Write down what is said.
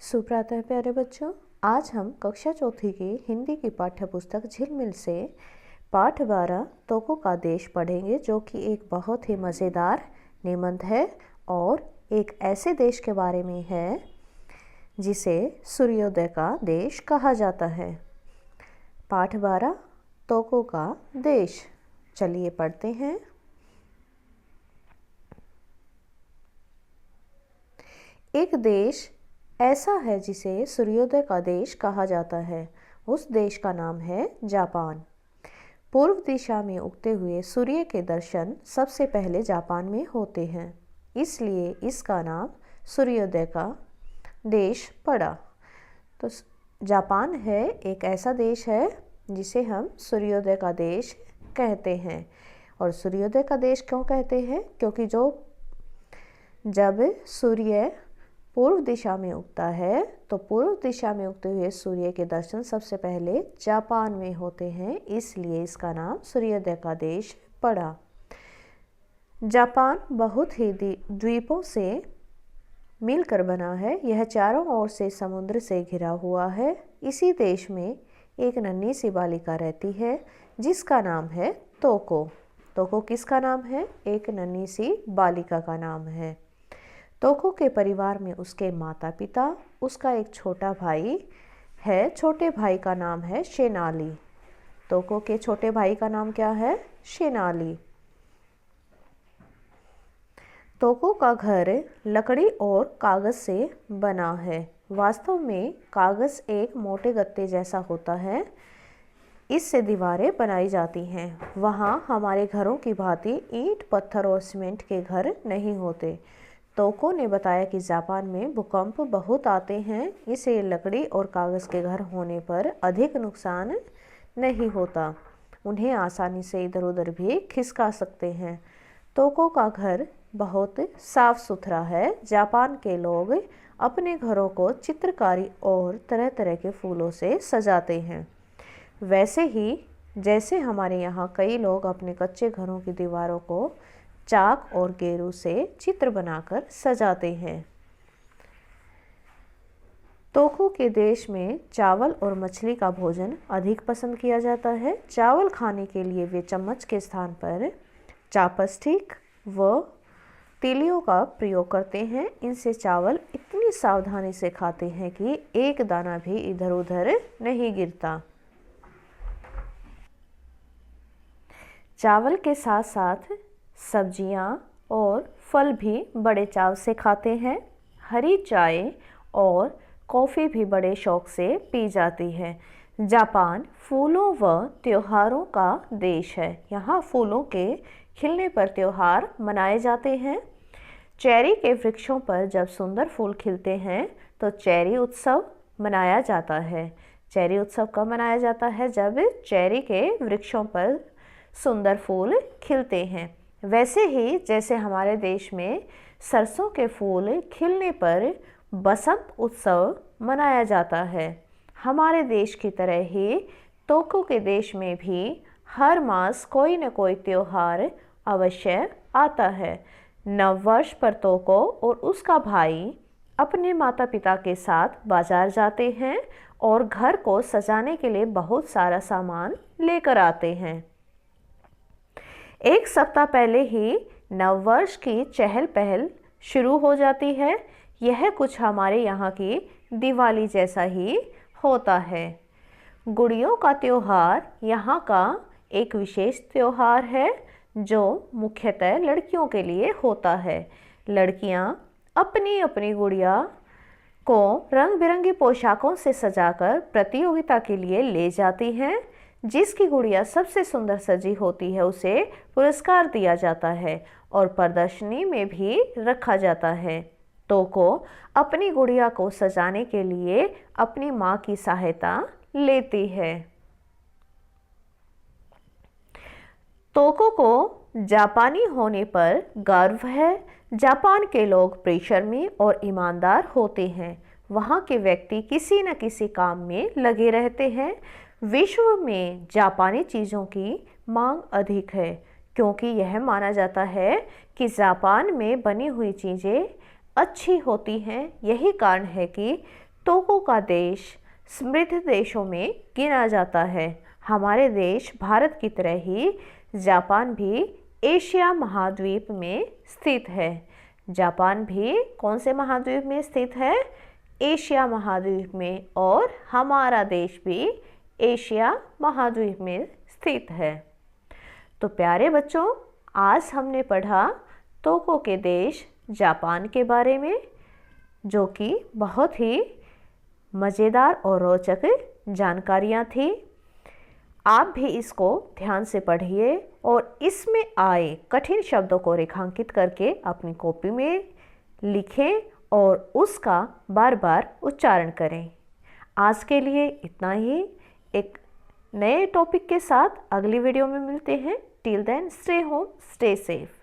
सुप्रभात प्यारे बच्चों। आज हम कक्षा चौथी की हिंदी की पाठ्य पुस्तक झिलमिल से पाठ 12 तोको का देश पढ़ेंगे, जो कि एक बहुत ही मज़ेदार निबंध है और एक ऐसे देश के बारे में है जिसे सूर्योदय का देश कहा जाता है। पाठ 12 तोको का देश। चलिए पढ़ते हैं। एक देश ऐसा है जिसे सूर्योदय का देश कहा जाता है। उस देश का नाम है जापान। पूर्व दिशा में उगते हुए सूर्य के दर्शन सबसे पहले जापान में होते हैं, इसलिए इसका नाम सूर्योदय का देश पड़ा। तो जापान है एक ऐसा देश है जिसे हम सूर्योदय का देश कहते हैं। और सूर्योदय का देश क्यों कहते हैं? क्योंकि जब सूर्य पूर्व दिशा में उगता है तो पूर्व दिशा में उगते हुए सूर्य के दर्शन सबसे पहले जापान में होते हैं, इसलिए इसका नाम सूर्योदय का देश पड़ा। जापान बहुत ही द्वीपों से मिलकर बना है। यह चारों ओर से समुद्र से घिरा हुआ है। इसी देश में एक नन्ही सी बालिका रहती है जिसका नाम है तोको। तोको किसका नाम है? एक नन्ही सी बालिका का नाम है। तोको के परिवार में उसके माता पिता, उसका एक छोटा भाई है। छोटे भाई का नाम है शेनाली। तोको के छोटे भाई का नाम क्या है? शेनाली। तोको का घर लकड़ी और कागज से बना है। वास्तव में कागज एक मोटे गत्ते जैसा होता है, इससे दीवारें बनाई जाती हैं। वहाँ हमारे घरों की भांति ईंट, पत्थर और सीमेंट के घर नहीं होते। तोको ने बताया कि जापान में भूकंप बहुत आते हैं, इसे लकड़ी और कागज़ के घर होने पर अधिक नुकसान नहीं होता। उन्हें आसानी से इधर उधर भी खिसका सकते हैं। तोको का घर बहुत साफ सुथरा है। जापान के लोग अपने घरों को चित्रकारी और तरह तरह के फूलों से सजाते हैं। वैसे ही जैसे हमारे यहाँ कई लोग अपने कच्चे घरों की दीवारों को चाक और गेरू से चित्र बनाकर सजाते हैं। तोको के देश में चावल और मछली का भोजन अधिक पसंद किया जाता है। चावल खाने के लिए वे चम्मच के स्थान पर चापस्टिक व तीलियों का प्रयोग करते हैं। इनसे चावल इतनी सावधानी से खाते हैं कि एक दाना भी इधर उधर नहीं गिरता। चावल के साथ साथ सब्जियां और फल भी बड़े चाव से खाते हैं। हरी चाय और कॉफ़ी भी बड़े शौक से पी जाती है। जापान फूलों व त्योहारों का देश है। यहाँ फूलों के खिलने पर त्योहार मनाए जाते हैं। चेरी के वृक्षों पर जब सुंदर फूल खिलते हैं तो चेरी उत्सव मनाया जाता है। चेरी उत्सव कब मनाया जाता है? जब चेरी के वृक्षों पर सुंदर फूल खिलते हैं। वैसे ही जैसे हमारे देश में सरसों के फूल खिलने पर बसंत उत्सव मनाया जाता है, हमारे देश की तरह ही तोको के देश में भी हर मास कोई न कोई त्योहार अवश्य आता है। नववर्ष पर तोको और उसका भाई अपने माता पिता के साथ बाजार जाते हैं और घर को सजाने के लिए बहुत सारा सामान लेकर आते हैं। एक सप्ताह पहले ही नववर्ष की चहल पहल शुरू हो जाती है। यह कुछ हमारे यहाँ की दिवाली जैसा ही होता है। गुड़ियों का त्योहार यहाँ का एक विशेष त्योहार है जो मुख्यतः लड़कियों के लिए होता है। लड़कियाँ अपनी अपनी गुड़िया को रंग बिरंगी पोशाकों से सजाकर प्रतियोगिता के लिए ले जाती हैं। जिसकी गुड़िया सबसे सुंदर सजी होती है उसे पुरस्कार दिया जाता है और प्रदर्शनी में भी रखा जाता है। तोको अपनी गुड़िया को सजाने के लिए अपनी माँ की सहायता लेती है। तोको को जापानी होने पर गर्व है। जापान के लोग परिश्रमी और ईमानदार होते हैं। वहाँ के व्यक्ति किसी न किसी काम में लगे रहते हैं। विश्व में जापानी चीज़ों की मांग अधिक है क्योंकि यह माना जाता है कि जापान में बनी हुई चीज़ें अच्छी होती हैं। यही कारण है कि टोगो का देश समृद्ध देशों में गिना जाता है। हमारे देश भारत की तरह ही जापान भी एशिया महाद्वीप में स्थित है। जापान भी कौन से महाद्वीप में स्थित है? एशिया महाद्वीप में। और हमारा देश भी एशिया महाद्वीप में स्थित है। तो प्यारे बच्चों, आज हमने पढ़ा टोगो के देश जापान के बारे में, जो कि बहुत ही मज़ेदार और रोचक जानकारियाँ थी। आप भी इसको ध्यान से पढ़िए और इसमें आए कठिन शब्दों को रेखांकित करके अपनी कॉपी में लिखें और उसका बार बार उच्चारण करें। आज के लिए इतना ही। एक नए टॉपिक के साथ अगली वीडियो में मिलते हैं। Till then stay home, stay safe.